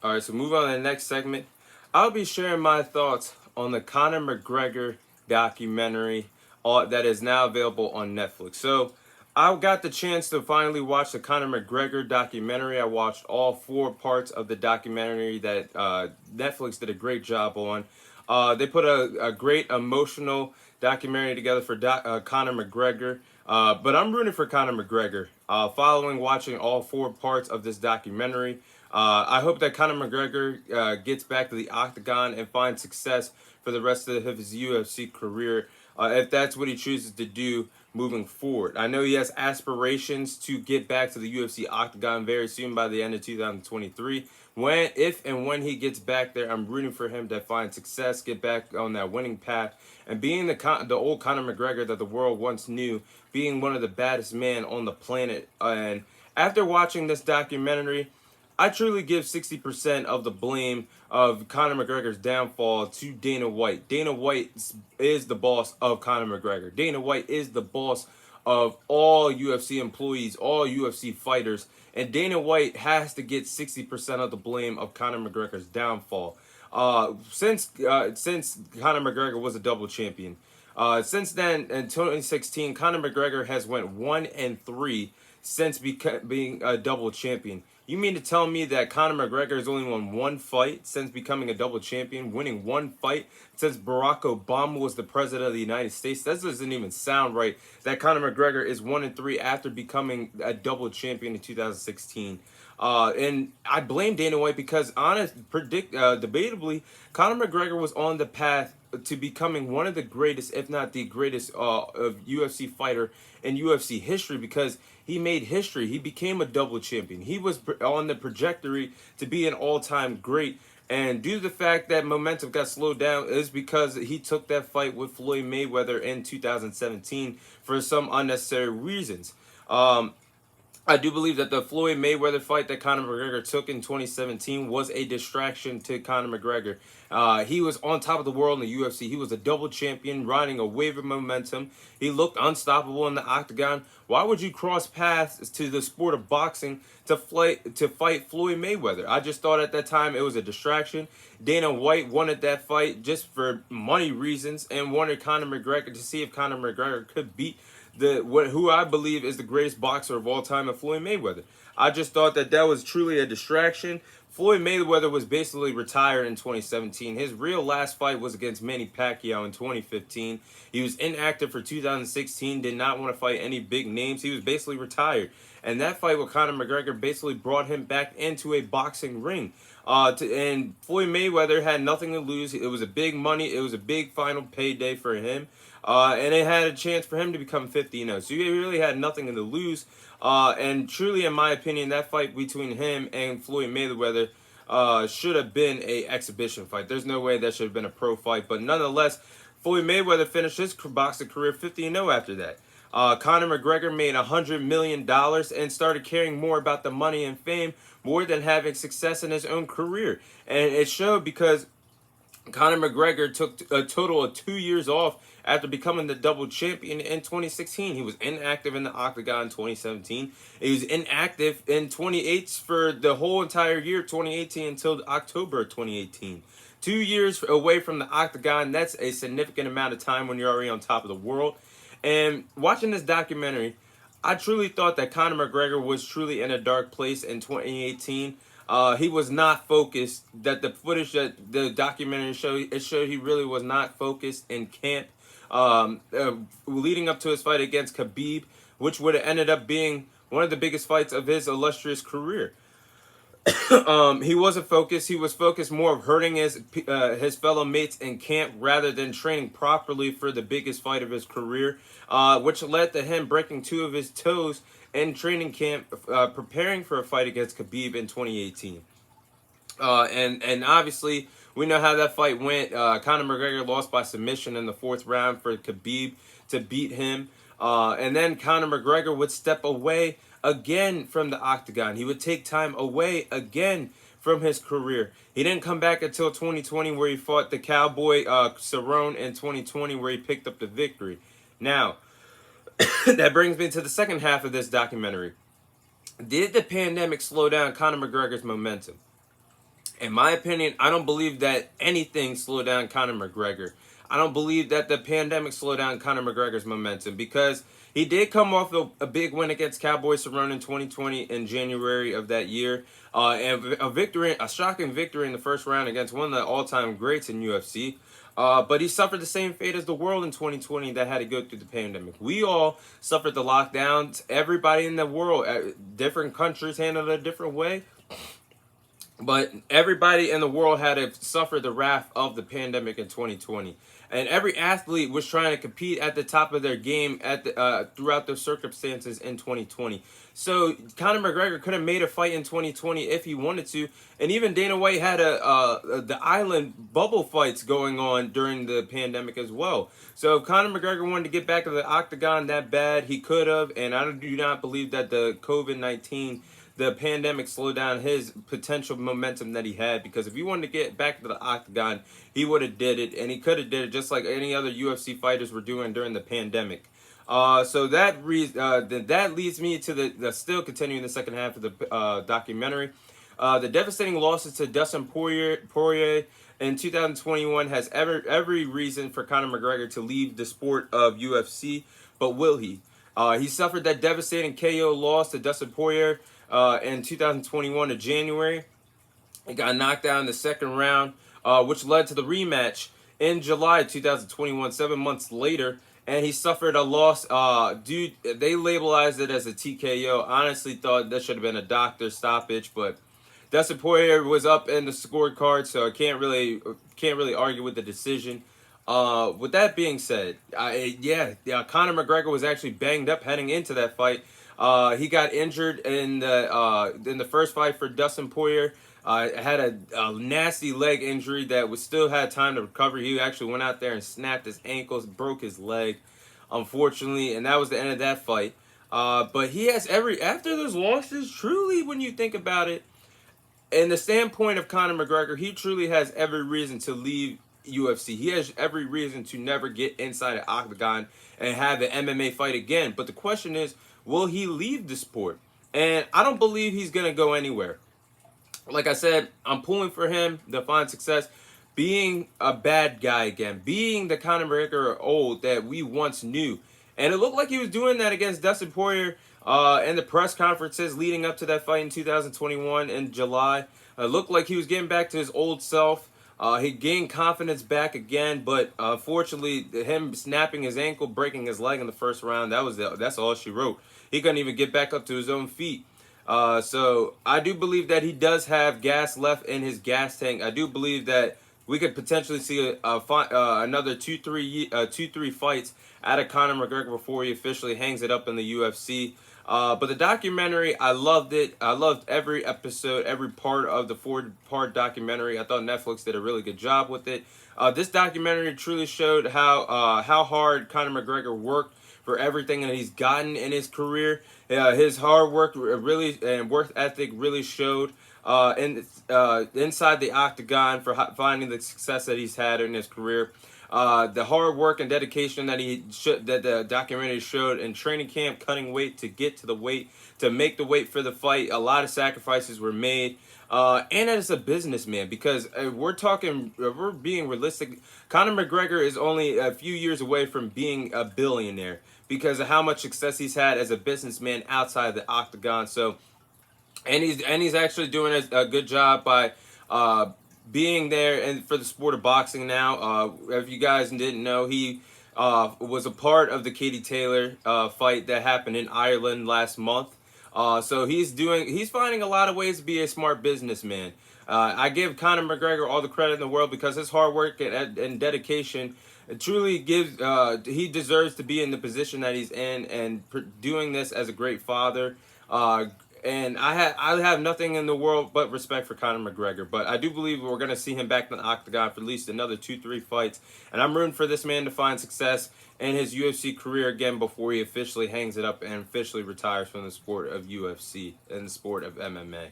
All right, so move on to the next segment. I'll be sharing my thoughts on the Conor McGregor documentary that is now available on Netflix. So I got the chance to finally watch the Conor McGregor documentary. I watched all four parts of the documentary that Netflix did a great job on. They put a great emotional documentary together for Conor McGregor. But I'm rooting for Conor McGregor. Following watching all four parts of this documentary, I hope that Conor McGregor gets back to the octagon and finds success for the rest of his UFC career, if that's what he chooses to do moving forward. I know he has aspirations to get back to the UFC octagon very soon by the end of 2023. If and when he gets back there, I'm rooting for him to find success, get back on that winning path, and being the old Conor McGregor that the world once knew, being one of the baddest men on the planet. And after watching this documentary, I truly give 60% of the blame of Conor McGregor's downfall to Dana White. Dana White is the boss of Conor McGregor. Dana White is the boss of all UFC employees, all UFC fighters. And Dana White has to get 60% of the blame of Conor McGregor's downfall. Since Conor McGregor was a double champion. Since then, in 2016, Conor McGregor has went 1-3 since being a double champion. You mean to tell me that Conor McGregor has only won one fight since becoming a double champion, winning one fight since Barack Obama was the president of the United States? That doesn't even sound right. That Conor McGregor is 1-3 after becoming a double champion in 2016. And I blame Dana White because, debatably, Conor McGregor was on the path to becoming one of the greatest, if not the greatest, of UFC fighter in UFC history because he made history. He became a double champion. He was on the trajectory to be an all-time great. And due to the fact that momentum got slowed down is because he took that fight with Floyd Mayweather in 2017 for some unnecessary reasons. I do believe that the Floyd Mayweather fight that Conor McGregor took in 2017 was a distraction to Conor McGregor. He was on top of the world in the UFC. He was a double champion, riding a wave of momentum. He looked unstoppable in the octagon. Why would you cross paths to the sport of boxing to fight Floyd Mayweather? I just thought at that time it was a distraction. Dana White wanted that fight just for money reasons and wanted Conor McGregor to see if Conor McGregor could beat who I believe is the greatest boxer of all time, Floyd Mayweather. I just thought that was truly a distraction. Floyd Mayweather was basically retired in 2017. His real last fight was against Manny Pacquiao in 2015. He was inactive for 2016, did not want to fight any big names. He was basically retired. And that fight with Conor McGregor basically brought him back into a boxing ring. And Floyd Mayweather had nothing to lose. It was a big money. It was a big final payday for him. And it had a chance for him to become 50-0. So he really had nothing to lose. And truly, in my opinion, that fight between him and Floyd Mayweather should have been an exhibition fight. There's no way that should have been a pro fight. But nonetheless, Floyd Mayweather finished his boxing career 50-0 after that. Conor McGregor made $100 million and started caring more about the money and fame more than having success in his own career. And it showed because Conor McGregor took a total of 2 years off after becoming the double champion in 2016. He was inactive in the octagon in 2017. He was inactive in 28 for the whole entire year, 2018, until October of 2018. 2 years away from the octagon, that's a significant amount of time when you're already on top of the world. And watching this documentary, I truly thought that Conor McGregor was truly in a dark place in 2018. He was not focused. That the footage that the documentary showed, it showed he really was not focused in camp. Leading up to his fight against Khabib, which would have ended up being one of the biggest fights of his illustrious career. He wasn't focused. He was focused more of hurting his fellow mates in camp rather than training properly for the biggest fight of his career, which led to him breaking two of his toes in training camp, preparing for a fight against Khabib in 2018. And obviously, we know how that fight went. Conor McGregor lost by submission in the fourth round for Khabib to beat him. And then Conor McGregor would step away again from the octagon. He would take time away again from his career. He didn't come back until 2020 where he fought the Cowboy Cerrone in 2020 where he picked up the victory. Now, that brings me to the second half of this documentary. Did the pandemic slow down Conor McGregor's momentum? In my opinion, I don't believe that anything slowed down Conor McGregor. I don't believe that the pandemic slowed down Conor McGregor's momentum because he did come off a big win against Cowboys to run in 2020 in January of that year, and a victory, a shocking victory in the first round against one of the all-time greats in UFC. But he suffered the same fate as the world in 2020 that had to go through the pandemic. We all suffered the lockdowns. Everybody in the world, different countries handled it a different way. But everybody in the world had to suffer the wrath of the pandemic in 2020. And every athlete was trying to compete at the top of their game throughout those circumstances in 2020. So Conor McGregor could have made a fight in 2020 if he wanted to. And even Dana White had the island bubble fights going on during the pandemic as well. So if Conor McGregor wanted to get back to the octagon that bad, he could have. And I do not believe that the pandemic slowed down his potential momentum that he had, because if he wanted to get back to the octagon, he would have did it, and he could have did it just like any other UFC fighters were doing during the pandemic. So that leads me to the still continuing the second half of the documentary. The devastating losses to Dustin Poirier in 2021 has every reason for Conor McGregor to leave the sport of UFC, but will he? He suffered that devastating KO loss to Dustin Poirier in 2021 of January. He got knocked out in the second round, which led to the rematch in July 2021, 7 months later. And he suffered a loss. They labelized it as a TKO. Honestly, thought that should have been a doctor stoppage, but Dustin Poirier was up in the scorecard, so I can't really argue with the decision. With that being said, Conor McGregor was actually banged up heading into that fight. He got injured in the first fight for Dustin Poirier. Had a nasty leg injury that still had time to recover. He actually went out there and snapped his ankles, broke his leg, unfortunately, and that was the end of that fight. But he has after those losses, truly, when you think about it, in the standpoint of Conor McGregor, he truly has every reason to leave UFC. He has every reason to never get inside an octagon and have an MMA fight again. But the question is, will he leave the sport? And I don't believe he's going to go anywhere. Like I said, I'm pulling for him to find success being a bad guy again, being the Conor McGregor old that we once knew. And it looked like he was doing that against Dustin Poirier in the press conferences leading up to that fight in 2021 in July. It looked like he was getting back to his old self. He gained confidence back again, but fortunately, him snapping his ankle, breaking his leg in the first round, that's all she wrote. He couldn't even get back up to his own feet. So I do believe that he does have gas left in his gas tank. I do believe that we could potentially see another two, three fights out of Conor McGregor before he officially hangs it up in the UFC. But the documentary, I loved it. I loved every episode, every part of the 4-part documentary. I thought Netflix did a really good job with it. This documentary truly showed how hard Conor McGregor worked for everything that he's gotten in his career. His hard work really and work ethic really showed inside the octagon for finding the success that he's had in his career. The hard work and dedication that the documentary showed in training camp, cutting weight to get to the weight, to make the weight for the fight. A lot of sacrifices were made. And as a businessman, because we're being realistic, Conor McGregor is only a few years away from being a billionaire because of how much success he's had as a businessman outside the octagon. So, and he's actually doing a good job by being there and for the sport of boxing now. If you guys didn't know, he was a part of the Katie Taylor fight that happened in Ireland last month. So he's finding a lot of ways to be a smart businessman. I give Conor McGregor all the credit in the world because his hard work and dedication truly gives. He deserves to be in the position that he's in and doing this as a great father. And I have nothing in the world but respect for Conor McGregor. But I do believe we're going to see him back in the octagon for at least another 2-3 fights. And I'm rooting for this man to find success in his UFC career again before he officially hangs it up and officially retires from the sport of UFC and the sport of MMA.